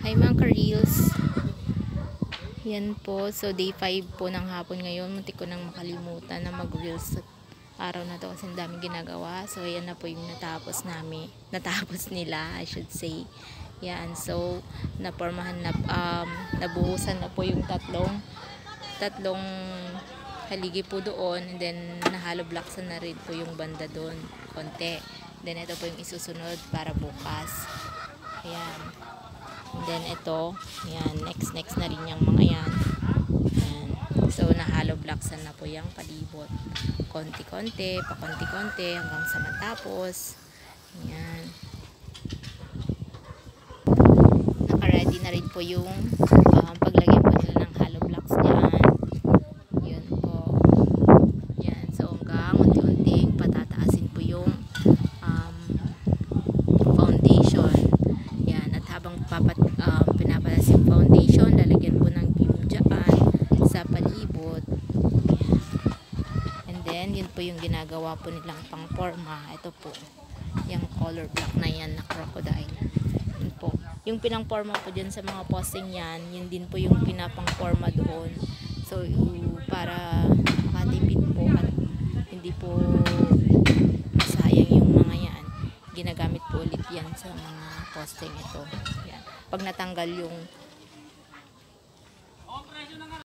Hi mga ka-reels. Yan po. So day 5 po ng hapon ngayon. Muntik ko nang makalimutan na mag-reels sa araw na to kasi ang daming ginagawa. So yan na po yung natapos namin. Natapos nila, I should say. Yan. So napormahan na, nabuhusan na po yung tatlong haligi po doon. And then nahalo blocksan na rin po yung banda doon. Konti. Then ito po yung isusunod para bukas. Ayan. And then ito, yan, next na rin yung mga yan. Yan. So nahalo blocksan na po yung palibot. Konti-konti, pakonti-konti hanggang sa matapos. Yan. Naka-ready na rin po yung paglagyan po nila ng hollow blocks diyan. Yun po. Yan. So hanggang unti-unting patataasin po yung foundation. Yan. At habang pinapalas yung foundation, lalagyan po ng beam dyan sa palibot. Yan. And then, yun po yung ginagawa po nilang pang forma. Ito po. Yung color block na yan na crocodile. Yun po. Yung pinang forma po dyan sa mga posting yan, yun din po yung pinapang forma doon. So, para makatipid po at hindi po masayang yung mga yan, ginagamit po ulit yan sa mga posting ito. Yan. Pag natanggal yung